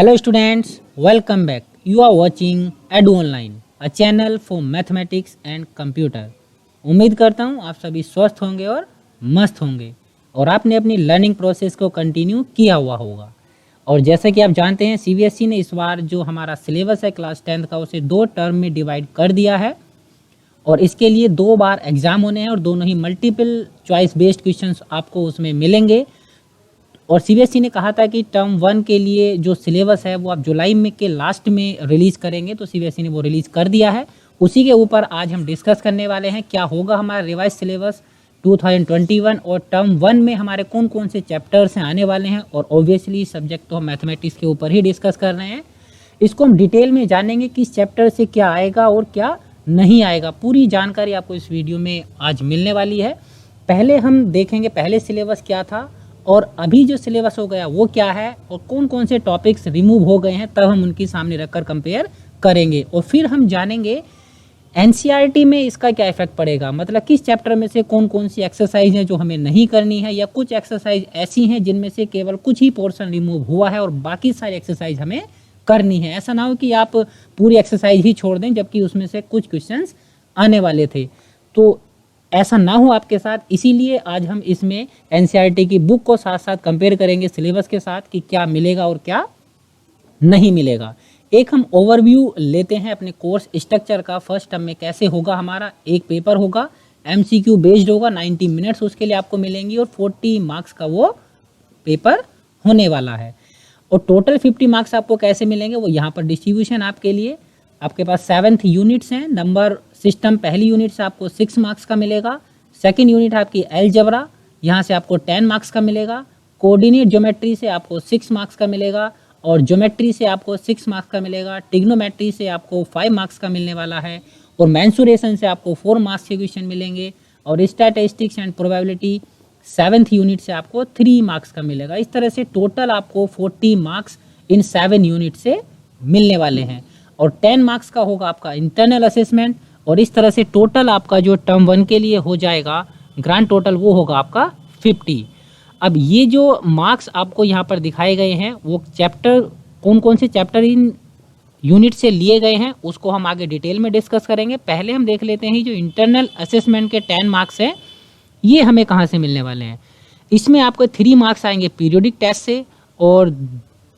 Hello students, welcome back. You are watching Edu Online, a channel for mathematics and computer. उम्मीद करता हूँ आप सभी स्वस्थ होंगे और मस्त होंगे और आपने अपनी लर्निंग प्रोसेस को कंटिन्यू किया हुआ होगा। और जैसे कि आप जानते हैं सीबीएसई ने इस बार जो हमारा सिलेबस है क्लास 10th का उसे 2 टर्म में डिवाइड कर दिया है और इसके लिए 2 बार एग्ज़ाम होने हैं और दोनों ही मल्टीपल चॉइस बेस्ड क्वेश्चंस आपको उसमें मिलेंगे। और सीबीएसई ने कहा था कि टर्म 1 के लिए जो सिलेबस है वो आप जुलाई में के लास्ट में रिलीज़ करेंगे, तो सीबीएसई ने वो रिलीज़ कर दिया है। उसी के ऊपर आज हम डिस्कस करने वाले हैं क्या होगा हमारा रिवाइज सिलेबस 2021 और टर्म 1 में हमारे कौन कौन से चैप्टर्स हैं आने वाले हैं। और ऑब्वियसली सब्जेक्ट तो हम मैथमेटिक्स के ऊपर ही डिस्कस कर रहे हैं। इसको हम डिटेल में जानेंगे कि इस चैप्टर से क्या आएगा और क्या नहीं आएगा। पूरी जानकारी आपको इस वीडियो में आज मिलने वाली है। पहले हम देखेंगे पहले सिलेबस क्या था और अभी जो सिलेबस हो गया वो क्या है और कौन कौन से टॉपिक्स रिमूव हो गए हैं, तब हम उनकी सामने रखकर कंपेयर करेंगे। और फिर हम जानेंगे एनसीईआरटी में इसका क्या इफेक्ट पड़ेगा, मतलब किस चैप्टर में से कौन कौन सी एक्सरसाइज है जो हमें नहीं करनी है, या कुछ एक्सरसाइज ऐसी हैं जिनमें से केवल कुछ ही पोर्शन रिमूव हुआ है और बाकी सारी एक्सरसाइज हमें करनी है। ऐसा ना हो कि आप पूरी एक्सरसाइज ही छोड़ दें जबकि उसमें से कुछ क्वेश्चंस आने वाले थे, तो ऐसा ना हो आपके साथ। इसीलिए आज हम इसमें एनसीईआरटी की बुक को साथ साथ कंपेयर करेंगे सिलेबस के साथ कि क्या मिलेगा और क्या नहीं मिलेगा। एक हम ओवरव्यू लेते हैं अपने कोर्स स्ट्रक्चर का। फर्स्ट टर्म में कैसे होगा हमारा, एक पेपर होगा, एमसीक्यू बेस्ड होगा, 90 मिनट्स उसके लिए आपको मिलेंगी और 40 मार्क्स का वो पेपर होने वाला है। और टोटल 50 मार्क्स आपको कैसे मिलेंगे वो यहाँ पर डिस्ट्रीब्यूशन आपके लिए। आपके पास 7th यूनिट्स हैं, नंबर सिस्टम पहली यूनिट से आपको 6 मार्क्स का मिलेगा। सेकंड यूनिट आपकी अलजेब्रा, यहाँ से आपको 10 मार्क्स का मिलेगा। कोऑर्डिनेट ज्योमेट्री से आपको 6 मार्क्स का मिलेगा और ज्योमेट्री से आपको 6 मार्क्स का मिलेगा। ट्रिग्नोमेट्री से आपको 5 मार्क्स का मिलने वाला है और मेंसुरेशन से आपको 4 मार्क्स के क्वेश्चन मिलेंगे। और statistics and probability 7th unit से आपको 3 मार्क्स का मिलेगा। इस तरह से टोटल आपको 40 मार्क्स इन 7 यूनिट से मिलने वाले हैं और 10 मार्क्स का होगा आपका इंटरनल असेसमेंट। और इस तरह से टोटल आपका जो टर्म 1 के लिए हो जाएगा ग्रांड टोटल वो होगा आपका 50। अब ये जो मार्क्स आपको यहाँ पर दिखाए गए हैं वो चैप्टर कौन कौन से चैप्टर इन यूनिट से लिए गए हैं उसको हम आगे डिटेल में डिस्कस करेंगे। पहले हम देख लेते हैं जो इंटरनल असेसमेंट के 10 मार्क्स हैं ये हमें कहाँ से मिलने वाले हैं। इसमें आपको 3 मार्क्स आएंगे पीरियोडिक टेस्ट से और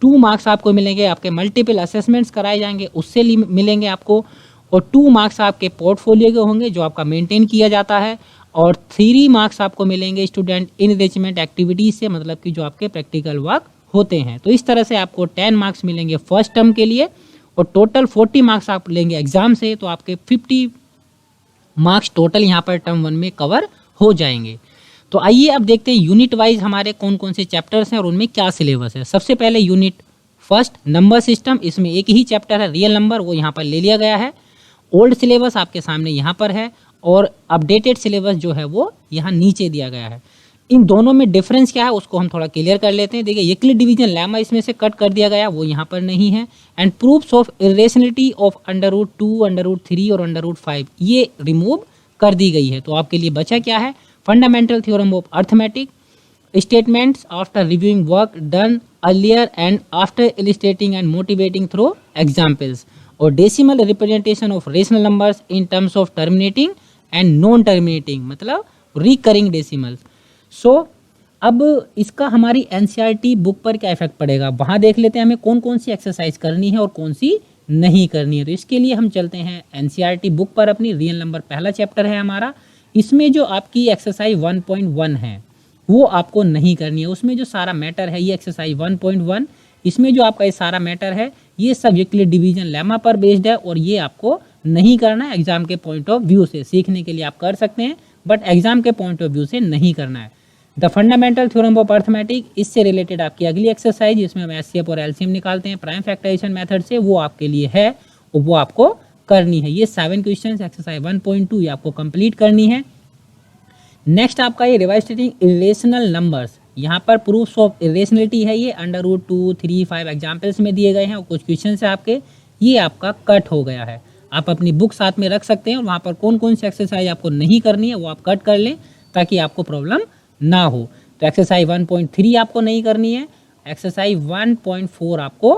2 मार्क्स आपको मिलेंगे आपके मल्टीपल असेसमेंट्स कराए जाएंगे उससे मिलेंगे आपको। और 2 मार्क्स आपके पोर्टफोलियो के होंगे जो आपका मेंटेन किया जाता है और 3 मार्क्स आपको मिलेंगे स्टूडेंट इनरिचमेंट एक्टिविटीज से, मतलब कि जो आपके प्रैक्टिकल वर्क होते हैं। तो इस तरह से आपको 10 मार्क्स मिलेंगे फर्स्ट टर्म के लिए और टोटल 40 मार्क्स आप लेंगे एग्जाम से, तो आपके 50 मार्क्स टोटल यहाँ पर टर्म 1 में कवर हो जाएंगे। तो आइए अब देखते हैं यूनिट वाइज हमारे कौन कौन से चैप्टर्स हैं और उनमें क्या सिलेबस है। सबसे पहले यूनिट फर्स्ट नंबर सिस्टम, इसमें एक ही चैप्टर है रियल नंबर, वो यहाँ पर ले लिया गया है। ओल्ड सिलेबस आपके सामने यहाँ पर है और अपडेटेड सिलेबस जो है वो यहाँ नीचे दिया गया है। इन दोनों में डिफरेंस क्या है उसको हम थोड़ा क्लियर कर लेते हैं। देखिए यूक्लिड डिवीजन लेमा इसमें से कट कर दिया गया, वो यहाँ पर नहीं है। And proofs of irrationality of √2, √3 और √5 ये रिमूव कर दी गई है। तो आपके लिए बचा क्या है, fundamental theorem of arithmetic, statements after reviewing work done earlier and after illustrating and motivating through examples, और decimal representation of rational numbers in terms of terminating and non terminating, मतलब रिकरिंग डेसिमल। सो अब इसका हमारी NCERT book पर क्या effect पड़ेगा वहाँ देख लेते हैं हमें कौन कौन सी एक्सरसाइज करनी है और कौन सी नहीं करनी है। तो इसके लिए हम चलते हैं एनसीईआरटी बुक पर अपनी। रियल नंबर पहला चैप्टर है हमारा, इसमें जो आपकी एक्सरसाइज 1.1 है वो आपको नहीं करनी है। उसमें जो सारा मैटर है ये एक्सरसाइज 1.1, इसमें जो आपका ये सारा मैटर है ये सब यूक्लिड डिवीजन लेमा पर बेस्ड है और ये आपको नहीं करना है। एग्जाम के पॉइंट ऑफ व्यू से सीखने के लिए आप कर सकते हैं बट एग्जाम के पॉइंट ऑफ व्यू से नहीं करना है। The fundamental theorem of arithmetic, इससे रिलेटेड आपकी अगली एक्सरसाइज जिसमें हम एचसीएफ और एलसीएम निकालते हैं प्राइम फैक्टराइजेशन मेथड से, वो आपके लिए है और वो आपको करनी है। ये 7 क्वेश्चन एक्सरसाइज 1.2 ये आपको कंप्लीट करनी है। नेक्स्ट आपका ये रिवाइस्टेटिंग इरेशनल नंबर्स, यहाँ पर प्रूफ्स ऑफ इरेशनलिटी है, ये √2, 3, 5 एग्जाम्पल्स में दिए गए हैं और कुछ क्वेश्चन है आपके, ये आपका कट हो गया है। आप अपनी बुक साथ में रख सकते हैं और वहाँ पर कौन कौन सी एक्सरसाइज आपको नहीं करनी है वो आप कट कर लें ताकि आपको प्रॉब्लम ना हो। तो एक्सरसाइज 1.3 आपको नहीं करनी है, एक्सरसाइज 1.4 आपको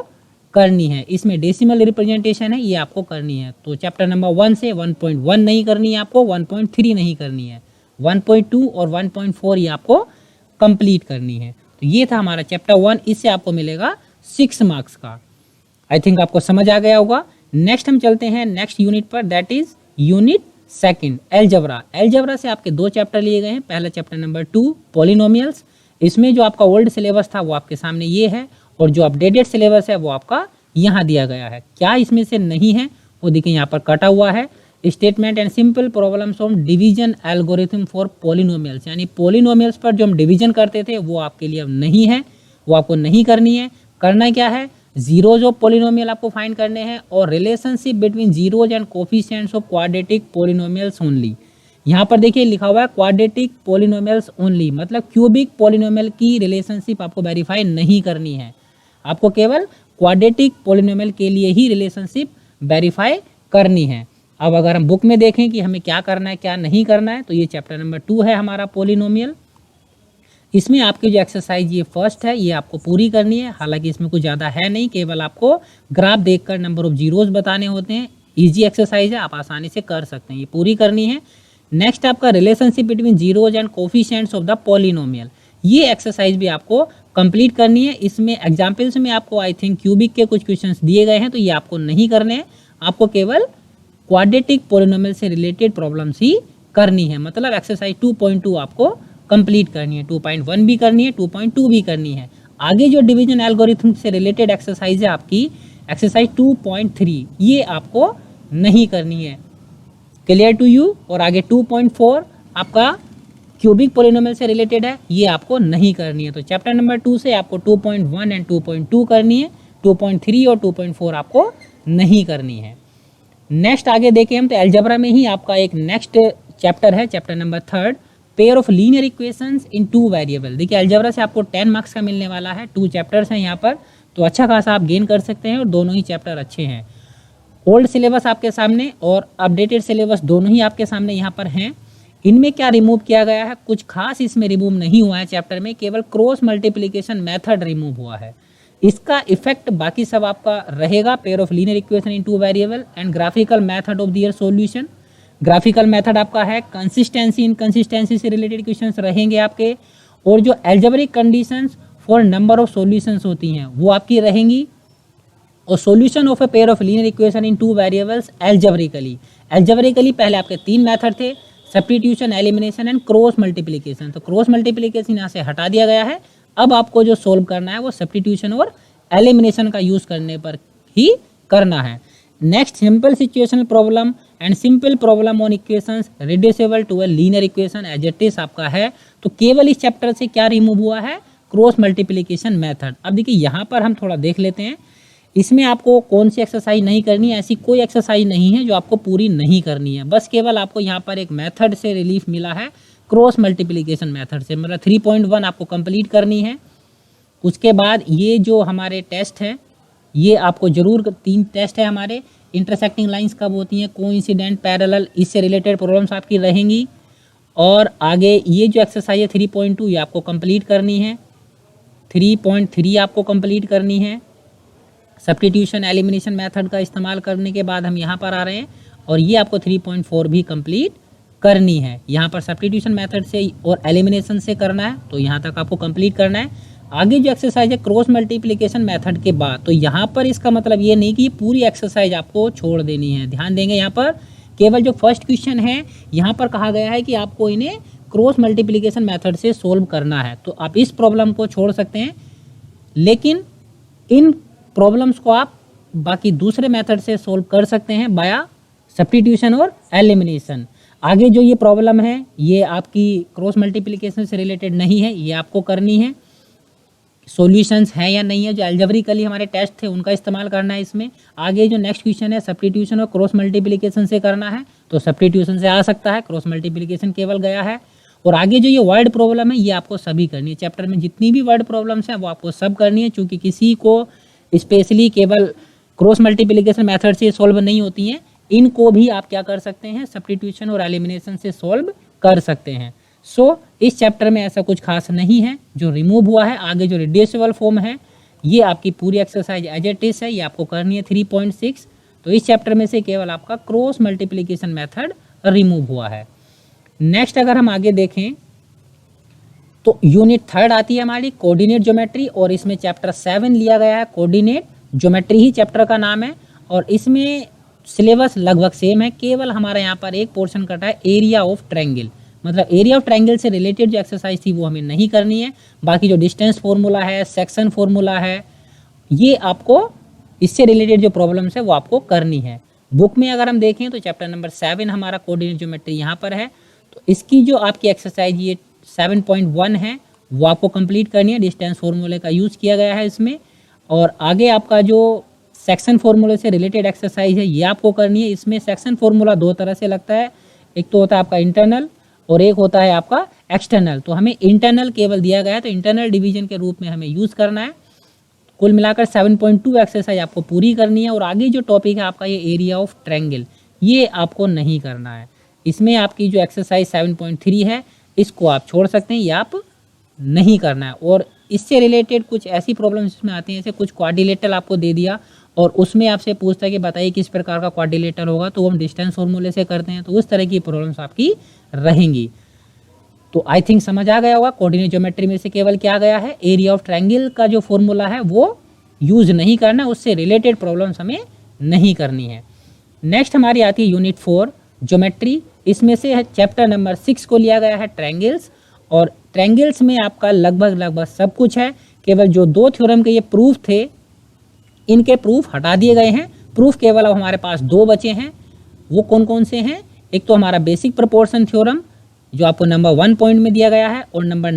करनी है। इसमें डेसिमल रिप्रेजेंटेशन है, ये आपको करनी है। तो चैप्टर नंबर 1 से 1.1 नहीं करनी है आपको, 1.3 नहीं करनी है, 1.2 और 1.4 ये आपको कंप्लीट करनी है। तो ये था हमारा चैप्टर 1, इससे आपको मिलेगा 6 मार्क्स का। आई थिंक आपको समझ आ गया होगा। नेक्स्ट हम चलते हैं नेक्स्ट यूनिट पर, that is unit second, algebra. Algebra से आपके 2 चैप्टर लिए गए हैं। पहला चैप्टर नंबर 2 पॉलिनोमियल्स, इसमें जो आपका ओल्ड सिलेबस था वो आपके सामने ये है, और जो अपडेटेड सिलेबस है वो आपका यहाँ दिया गया है। क्या इसमें से नहीं है वो देखिए यहाँ पर कटा हुआ है, statement and simple problems on division algorithm for polynomials, यानी पॉलिनोमियल्स पर जो हम डिवीजन करते थे वो आपके लिए अब नहीं है, वो आपको नहीं करनी है। करना क्या है, जीरोज ऑफ पॉलिनोमियल आपको फाइंड करने हैं, और relationship between zeros and coefficients of quadratic polynomials only. यहाँ पर देखिए लिखा हुआ है क्वाड्रेटिक पॉलिनोमियल्स ओनली, मतलब क्यूबिक पॉलिनोमियल की रिलेशनशिप आपको वेरीफाई नहीं करनी है, आपको केवल क्वाड्रेटिक पॉलिनोमियल के लिए ही रिलेशनशिप वेरीफाई करनी है। अब अगर हम बुक में देखें कि हमें क्या करना है क्या नहीं करना है, तो ये चैप्टर नंबर 2 है हमारा पॉलिनोमियल। इसमें आपकी जो एक्सरसाइज ये फर्स्ट है ये आपको पूरी करनी है। हालांकि इसमें कुछ ज़्यादा है नहीं, केवल आपको ग्राफ देखकर नंबर ऑफ जीरोज बताने होते हैं। इजी एक्सरसाइज है, आप आसानी से कर सकते हैं, ये पूरी करनी है। नेक्स्ट आपका relationship between zeros and coefficients of the polynomial, ये एक्सरसाइज भी आपको कंप्लीट करनी है। इसमें एग्जाम्पल्स में आपको आई थिंक क्यूबिक के कुछ क्वेश्चंस दिए गए हैं, तो ये आपको नहीं करने हैं, आपको केवल क्वाड्रेटिक पॉलिनोमियल से रिलेटेड प्रॉब्लम्स ही करनी है। मतलब एक्सरसाइज 2.2 आपको कंप्लीट करनी है, 2.1 भी करनी है, 2.2 भी करनी है। आगे जो डिवीजन एल्गोरिथम से रिलेटेड एक्सरसाइज है आपकी एक्सरसाइज 2.3, ये आपको नहीं करनी है। Clear to you. और आगे 2.4 आपका क्यूबिक पॉलिनोमियल से रिलेटेड है, ये आपको नहीं करनी है। तो चैप्टर नंबर 2 से आपको 2.1 एंड 2.2 करनी है, 2.3 और 2.4 आपको नहीं करनी है। नेक्स्ट आगे देखें हम, तो एल्जेब्रा में ही आपका एक नेक्स्ट चैप्टर है, chapter number 3 pair of linear equations in 2 variable. देखिए एल्जेब्रा से आपको 10 मार्क्स का मिलने वाला है, 2 चैप्टर्स हैं यहाँ पर, तो अच्छा खासा आप गेन कर सकते हैं, और दोनों ही चैप्टर अच्छे हैं। ओल्ड सिलेबस आपके सामने और अपडेटेड सिलेबस दोनों ही आपके सामने यहाँ पर हैं। इनमें क्या रिमूव किया गया है, कुछ खास इसमें रिमूव नहीं हुआ है चैप्टर में, केवल क्रॉस मल्टीप्लिकेशन मेथड रिमूव हुआ है। इसका इफेक्ट बाकी सब आपका रहेगा, pair of linear equation in 2 variable and graphical method of their solution. Graphical method आपका है, कंसिस्टेंसी इनकंसिस्टेंसी से रिलेटेड क्वेश्चंस रहेंगे आपके, और जो algebraic conditions for number of solutions होती हैं वो आपकी रहेंगी, और solution of a pair of linear equation in 2 variables algebraically पहले आपके 3 मेथड थे, substitution, elimination and cross multiplication. तो क्रॉस मल्टीप्लिकेशन यहाँ से हटा दिया गया है। अब आपको जो सोल्व करना है वो सब्स्टिट्यूशन और एलिमिनेशन का यूज करने पर ही करना है। Next simple situational problem and simple problem on equations reducible to a linear equation as it is आपका है। तो केवल इस चैप्टर से क्या रिमूव हुआ है, क्रॉस मल्टीप्लिकेशन मेथड। अब देखिए यहाँ पर हम थोड़ा देख लेते हैं, इसमें आपको कौन सी एक्सरसाइज नहीं करनी है, ऐसी कोई एक्सरसाइज नहीं है जो आपको पूरी नहीं करनी है, बस केवल आपको यहाँ पर एक मेथड से रिलीफ मिला है, क्रॉस मल्टीप्लिकेशन मेथड से, मतलब 3.1 आपको कंप्लीट करनी है। उसके बाद ये जो हमारे टेस्ट हैं ये आपको जरूर, 3 टेस्ट है हमारे, इंटरसेक्टिंग लाइंस कब होती हैं, कोइंसिडेंट, पैरेलल, इससे रिलेटेड प्रॉब्लम्स आपकी रहेंगी। और आगे ये जो एक्सरसाइज है 3.2 ये आपको कंप्लीट करनी है, 3.3 आपको कंप्लीट करनी है। सब्स्टिट्यूशन एलिमिनेशन मेथड का इस्तेमाल करने के बाद हम यहाँ पर आ रहे हैं, और ये आपको 3.4 भी कंप्लीट करनी है। यहाँ पर सब्स्टिट्यूशन मेथड से और एलिमिनेशन से करना है, तो यहाँ तक आपको कंप्लीट करना है। आगे जो एक्सरसाइज है क्रॉस मल्टीप्लिकेशन मेथड के बाद, तो यहाँ पर इसका मतलब ये नहीं कि ये पूरी एक्सरसाइज आपको छोड़ देनी है। ध्यान देंगे यहाँ पर, केवल जो फर्स्ट क्वेश्चन है यहाँ पर कहा गया है कि आपको इन्हें क्रॉस मल्टीप्लिकेशन मेथड से सोल्व करना है, तो आप इस प्रॉब्लम को छोड़ सकते हैं, लेकिन इन प्रॉब्लम्स को आप बाकी दूसरे मेथड से सोल्व कर सकते हैं बाया सब्स्टिट्यूशन और एलिमिनेशन। आगे जो ये प्रॉब्लम है ये आपकी क्रॉस मल्टीप्लिकेशन से रिलेटेड नहीं है, ये आपको करनी है। सॉल्यूशंस हैं या नहीं है, जो अलजेब्रिकली हमारे टेस्ट थे उनका इस्तेमाल करना है इसमें। आगे जो नेक्स्ट क्वेश्चन है सब्स्टिट्यूशन और क्रॉस मल्टीप्लिकेशन से करना है, तो सब्स्टिट्यूशन से आ सकता है, क्रॉस मल्टीप्लिकेशन केवल गया है। और आगे जो ये वर्ड प्रॉब्लम है ये आपको सभी करनी है, चैप्टर में जितनी भी वर्ड प्रॉब्लम्स हैं वो आपको सब करनी है, क्योंकि किसी को स्पेशली केवल क्रॉस मल्टीप्लिकेशन मेथड से सॉल्व नहीं होती हैं, इनको भी आप क्या कर सकते हैं, सब्स्टिट्यूशन और एलिमिनेशन से सॉल्व कर सकते हैं। सो इस चैप्टर में ऐसा कुछ खास नहीं है जो रिमूव हुआ है। आगे जो रिड्यूसिबल फॉर्म है ये आपकी पूरी एक्सरसाइज एज इट इज है, ये आपको करनी है 3.6। तो इस चैप्टर में से केवल आपका क्रॉस मल्टीप्लिकेशन मेथड रिमूव हुआ है। नेक्स्ट अगर हम आगे देखें तो यूनिट 3 आती है हमारी कोऑर्डिनेट ज्योमेट्री, और इसमें चैप्टर 7 लिया गया है। कोऑर्डिनेट ज्योमेट्री ही चैप्टर का नाम है, और इसमें सिलेबस लगभग सेम है, केवल हमारा यहाँ पर एक पोर्शन कटा है एरिया ऑफ ट्रायंगल। मतलब एरिया ऑफ ट्रायंगल से रिलेटेड जो एक्सरसाइज थी वो हमें नहीं करनी है, बाकी जो डिस्टेंस फॉर्मूला है, सेक्शन फॉर्मूला है, ये आपको इससे रिलेटेड जो प्रॉब्लम्स है वो आपको करनी है। बुक में अगर हम देखें तो चैप्टर नंबर 7 हमारा कोऑर्डिनेट ज्योमेट्री यहाँ पर है। तो इसकी जो आपकी एक्सरसाइज ये 7.1 है वो आपको कंप्लीट करनी है। डिस्टेंस फॉर्मूले का यूज़ किया गया है इसमें, और आगे आपका जो सेक्शन फॉर्मूले से रिलेटेड एक्सरसाइज है ये आपको करनी है। इसमें सेक्शन फॉर्मूला दो तरह से लगता है, एक तो होता है आपका इंटरनल और एक होता है आपका एक्सटर्नल। तो हमें इंटरनल केवल दिया गया है, तो इंटरनल डिवीजन के रूप में हमें यूज़ करना है। कुल मिलाकर 7.2 एक्सरसाइज आपको पूरी करनी है, और आगे जो टॉपिक है आपका ये एरिया ऑफ ट्रायंगल, ये आपको नहीं करना है। इसमें आपकी जो एक्सरसाइज 7.3 है इसको आप छोड़ सकते हैं, ये आप नहीं करना है। और इससे रिलेटेड कुछ ऐसी प्रॉब्लम्स इसमें आती हैं, जैसे कुछ क्वाड्रिलेटरल आपको दे दिया और उसमें आपसे पूछता है कि बताइए किस प्रकार का क्वाड्रिलेटरल होगा, तो हम डिस्टेंस फॉर्मूले से करते हैं, तो उस तरह की प्रॉब्लम्स आपकी रहेंगी। तो आई थिंक समझ आ गया होगा। कोऑर्डिनेट ज्योमेट्री में से केवल क्या गया है, एरिया ऑफ ट्रायंगल का जो फॉर्मूला है वो यूज़ नहीं करना, उससे रिलेटेड प्रॉब्लम्स हमें नहीं करनी है। नेक्स्ट हमारी आती है यूनिट 4 ज्योमेट्री। इसमें से चैप्टर नंबर 6 को लिया गया है ट्रायंगल्स, और ट्रायंगल्स में आपका लगभग सब कुछ है। केवल जो 2 थ्योरम के ये प्रूफ थे, इनके प्रूफ हटा दिए गए हैं। प्रूफ केवल अब हमारे पास 2 बचे हैं। वो कौन कौन से हैं, एक तो हमारा बेसिक प्रोपोर्शन थ्योरम जो आपको नंबर 1 पॉइंट में दिया गया है, और नंबर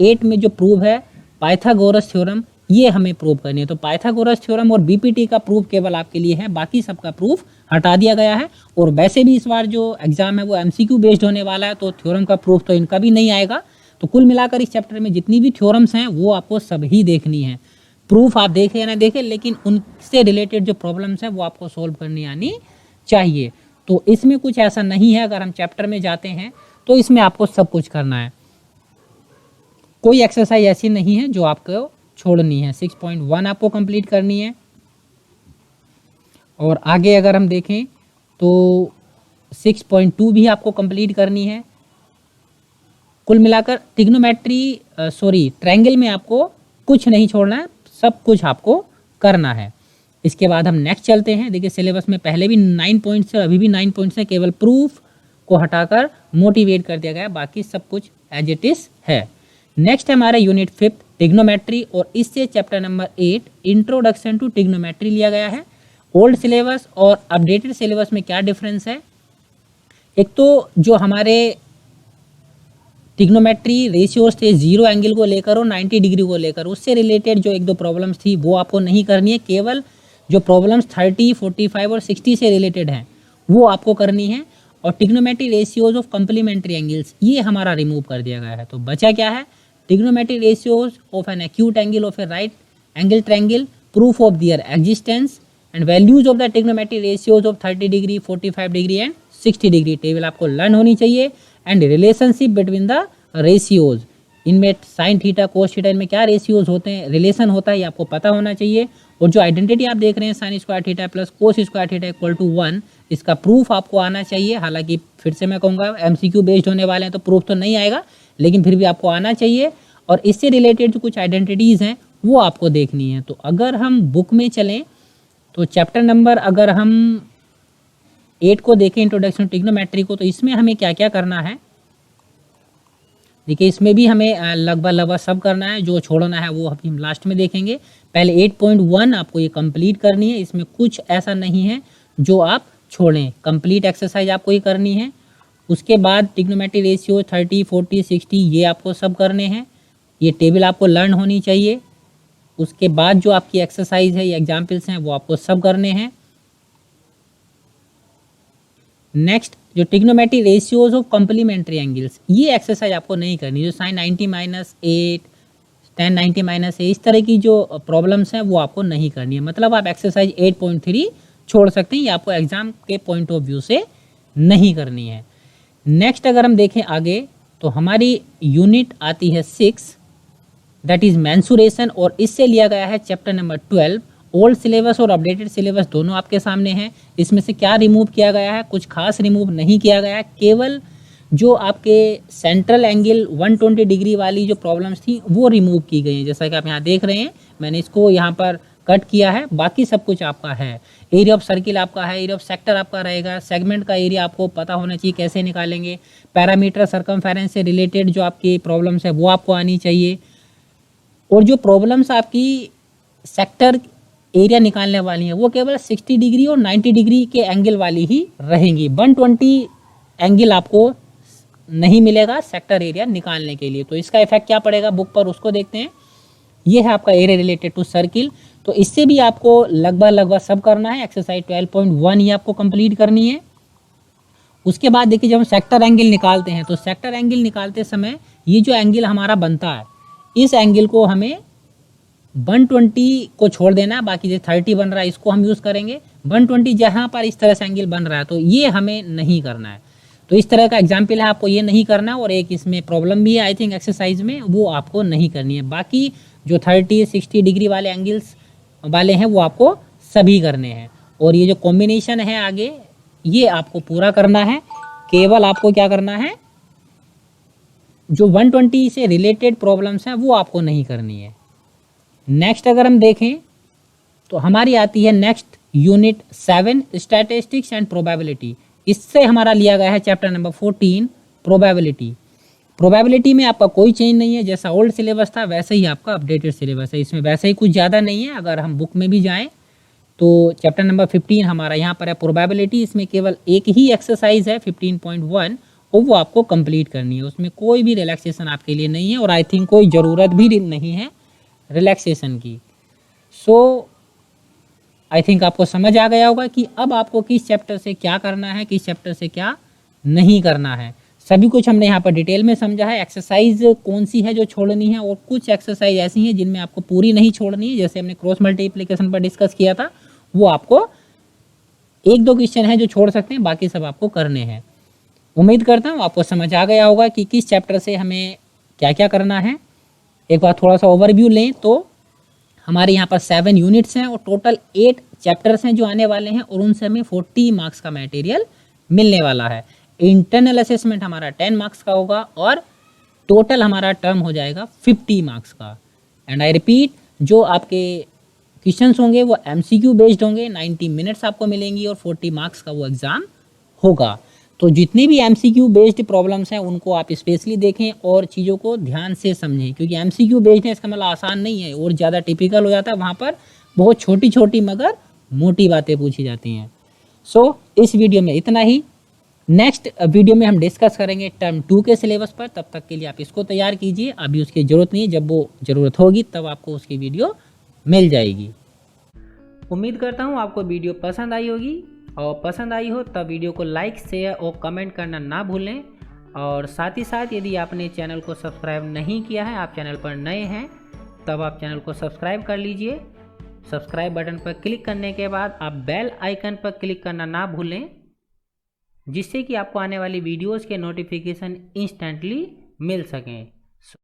8 में जो प्रूफ है पाइथागोरस थ्योरम, ये हमें प्रूव करनी है। तो पाइथागोरस थ्योरम और बीपीटी का प्रूफ केवल आपके लिए है, बाकी सबका प्रूफ हटा दिया गया है। और वैसे भी इस बार जो एग्जाम है वो एमसीक्यू बेस्ड होने वाला है, तो थ्योरम का प्रूफ तो इनका भी नहीं आएगा। तो कुल मिलाकर इस चैप्टर में जितनी भी थ्योरम्स हैं वो आपको सभी देखनी है। प्रूफ आप देखें या ना देखें, लेकिन उनसे रिलेटेड जो प्रॉब्लम्स हैं वो आपको सोल्व करनी आनी चाहिए। तो इसमें कुछ ऐसा नहीं है, अगर हम चैप्टर में जाते हैं तो इसमें आपको सब कुछ करना है। कोई एक्सरसाइज ऐसी नहीं है जो आपको छोड़नी है। 6.1 आपको कंप्लीट करनी है। और आगे अगर हम देखें तो 6.2 भी आपको कंप्लीट करनी है। कुल मिलाकर ट्रायंगल में आपको कुछ नहीं छोड़ना है, सब कुछ आपको करना है। इसके बाद हम नेक्स्ट चलते हैं। देखिए सिलेबस में पहले भी 9 पॉइंट्स है, अभी भी 9 पॉइंट्स है, केवल प्रूफ को हटाकर मोटिवेट कर दिया गया, बाकी सब कुछ एज इट इज है। नेक्स्ट हमारा यूनिट 5 ट्रिग्नोमेट्री, और इससे chapter number 8 introduction to trigonometry लिया गया है। ओल्ड सिलेबस और अपडेटेड सिलेबस में क्या डिफरेंस है, एक तो जो हमारे ट्रिग्नोमेट्री रेशियोज थे 0 एंगल को लेकर और 90 डिग्री को लेकर, उससे रिलेटेड जो 1-2 प्रॉब्लम्स थी वो आपको नहीं करनी है। केवल जो प्रॉब्लम्स 30, 45 और 60 से रिलेटेड हैं वो आपको करनी है। और trigonometry ratios of complementary angles ये हमारा रिमूव कर दिया गया है। तो बचा क्या है, trigonometry ratios of an acute angle of A right angle triangle, proof of their existence and values of the trigonometry ratios of 30 degree, 45 degree and 60 degree table आपको लर्न होनी चाहिए। And relationship between the ratios, इनमें sine theta cos theta, इनमें क्या ratios होते हैं, relation होता है, ये आपको पता होना चाहिए। और जो आइडेंटिटी आप देख रहे हैं sine square theta plus cos square theta equal to 1, इसका प्रूफ आपको आना चाहिए। हालांकि फिर से मैं कहूँगा एमसीक्यू बेस्ड होने वाले हैं तो प्रूफ तो नहीं आएगा, लेकिन फिर भी आपको आना चाहिए। और इससे रिलेटेड जो कुछ आइडेंटिटीज़ हैं वो आपको देखनी है। तो अगर हम बुक में चलें तो चैप्टर नंबर अगर हम 8 को देखें, इंट्रोडक्शन टू ट्रिग्नोमेट्री को, तो इसमें हमें क्या क्या करना है, देखिए इसमें भी हमें लगभग सब करना है। जो छोड़ना है वो अभी हम लास्ट में देखेंगे। पहले 8.1 आपको ये कंप्लीट करनी है, इसमें कुछ ऐसा नहीं है जो आप छोड़ें, कंप्लीट एक्सरसाइज आपको ये करनी है। उसके बाद ट्रिग्नोमेट्री रेशियो 30, 40, 60 ये आपको सब करने हैं, ये टेबल आपको लर्न होनी चाहिए। उसके बाद जो आपकी एक्सरसाइज है या एग्जाम्पल्स हैं वो आपको सब करने हैं। नेक्स्ट जो trigonometry ratios of complementary angles, ये एक्सरसाइज आपको नहीं करनी। जो साइन 90-8, tan 90-8, इस तरह की जो प्रॉब्लम्स हैं वो आपको नहीं करनी है। मतलब आप एक्सरसाइज 8.3 छोड़ सकते हैं, ये आपको एग्जाम के पॉइंट ऑफ व्यू से नहीं करनी है। नेक्स्ट अगर हम देखें आगे तो हमारी यूनिट आती है 6 दैट इज मेंसुरेशन, और इससे लिया गया है चैप्टर नंबर 12। ओल्ड सिलेबस और अपडेटेड सिलेबस दोनों आपके सामने हैं। इसमें से क्या रिमूव किया गया है? कुछ खास रिमूव नहीं किया गया है, केवल जो आपके सेंट्रल एंगल 120 डिग्री वाली जो प्रॉब्लम्स थी वो रिमूव की गई हैं। जैसा कि आप यहाँ देख रहे हैं, मैंने इसको यहाँ पर कट किया है, बाकी सब कुछ आपका है। एरिया ऑफ सर्किल आपका है, एरिया ऑफ सेक्टर आपका रहेगा, सेगमेंट का एरिया आपको पता होना चाहिए कैसे निकालेंगे, पैरामीटर सर्कमफेरेंस से रिलेटेड जो आपकी प्रॉब्लम्स है वो आपको आनी चाहिए, और जो प्रॉब्लम्स आपकी सेक्टर एरिया निकालने वाली हैं वो केवल 60 डिग्री और 90 डिग्री के एंगल वाली ही रहेंगी। 120 एंगल आपको नहीं मिलेगा सेक्टर एरिया निकालने के लिए। तो इसका इफेक्ट क्या पड़ेगा बुक पर, उसको देखते हैं। ये है आपका एरिया रिलेटेड टू सर्किल। तो इससे भी आपको लगभग सब करना है। एक्सरसाइज 12.1 ये आपको कंप्लीट करनी है। उसके बाद देखिए, जब हम सेक्टर एंगल निकालते हैं तो सेक्टर एंगल निकालते समय ये जो एंगल हमारा बनता है, इस एंगल को हमें 120 को छोड़ देना है, बाकी जो 30 बन रहा है इसको हम यूज़ करेंगे। 120 जहाँ पर इस तरह से एंगल बन रहा है तो ये हमें नहीं करना है। तो इस तरह का एग्जाम्पल है, आपको ये नहीं करना है। और एक इसमें प्रॉब्लम भी है आई थिंक एक्सरसाइज में, वो आपको नहीं करनी है। बाकी जो 30-60 डिग्री वाले एंगल्स वाले हैं वो आपको सभी करने हैं। और ये जो कॉम्बिनेशन है आगे, ये आपको पूरा करना है। केवल आपको क्या करना है, जो 120 से रिलेटेड प्रॉब्लम्स हैं वो आपको नहीं करनी है। नेक्स्ट अगर हम देखें तो हमारी आती है next unit 7 statistics and probability. इससे हमारा लिया गया है चैप्टर नंबर 14 प्रोबेबिलिटी। प्रोबेबिलिटी में आपका कोई चेंज नहीं है, जैसा ओल्ड सिलेबस था वैसे ही आपका अपडेटेड सिलेबस है। इसमें वैसे ही कुछ ज़्यादा नहीं है। अगर हम बुक में भी जाएं तो चैप्टर नंबर 15 हमारा यहाँ पर है प्रोबेबिलिटी। इसमें केवल एक ही एक्सरसाइज है 15.1 और वो आपको कंप्लीट करनी है। उसमें कोई भी रिलैक्सेशन आपके लिए नहीं है और आई थिंक कोई ज़रूरत भी नहीं है रिलैक्सेशन की। सो आई थिंक आपको समझ आ गया होगा कि अब आपको किस चैप्टर से क्या करना है, किस चैप्टर से क्या नहीं करना है। सभी कुछ हमने यहाँ पर डिटेल में समझा है। एक्सरसाइज कौन सी है जो छोड़नी है, और कुछ एक्सरसाइज ऐसी हैं जिनमें आपको पूरी नहीं छोड़नी है। जैसे हमने क्रॉस मल्टीप्लिकेशन पर डिस्कस किया था, वो आपको 1-2 क्वेश्चन है जो छोड़ सकते हैं, बाकी सब आपको करने हैं। उम्मीद करता हूँ आपको समझ आ गया होगा कि किस चैप्टर से हमें क्या क्या करना है। एक बार थोड़ा सा ओवरव्यू लें तो हमारे यहाँ पर 7 यूनिट्स हैं और टोटल 8 चैप्टर्स हैं जो आने वाले हैं, और उनसे हमें 40 मार्क्स का मटेरियल मिलने वाला है। इंटरनल असेसमेंट हमारा 10 मार्क्स का होगा और टोटल हमारा टर्म हो जाएगा 50 मार्क्स का। एंड आई रिपीट, जो आपके क्वेश्चंस होंगे वो MCQ बेस्ड होंगे। 90 मिनट्स आपको मिलेंगी और 40 मार्क्स का वो एग्ज़ाम होगा। तो जितनी भी MCQ बेस्ड प्रॉब्लम्स हैं उनको आप स्पेशली देखें और चीज़ों को ध्यान से समझें, क्योंकि MCQ बेस्ड है इसका मतलब आसान नहीं है और ज़्यादा टिपिकल हो जाता है। वहाँ पर बहुत छोटी छोटी मगर मोटी बातें पूछी जाती हैं। सो इस वीडियो में इतना ही। नेक्स्ट वीडियो में हम डिस्कस करेंगे टर्म 2 के सिलेबस पर। तब तक के लिए आप इसको तैयार कीजिए, अभी उसकी ज़रूरत नहीं है। जब वो ज़रूरत होगी तब आपको उसकी वीडियो मिल जाएगी। उम्मीद करता हूँ आपको वीडियो पसंद आई होगी, और पसंद आई हो तब वीडियो को लाइक, शेयर और कमेंट करना ना भूलें। और साथ ही साथ यदि आपने चैनल को सब्सक्राइब नहीं किया है, आप चैनल पर नए हैं, तब आप चैनल को सब्सक्राइब कर लीजिए। सब्सक्राइब बटन पर क्लिक करने के बाद आप बेल आइकन पर क्लिक करना ना भूलें, जिससे कि आपको आने वाली वीडियोस के नोटिफिकेशन इंस्टेंटली मिल सकें।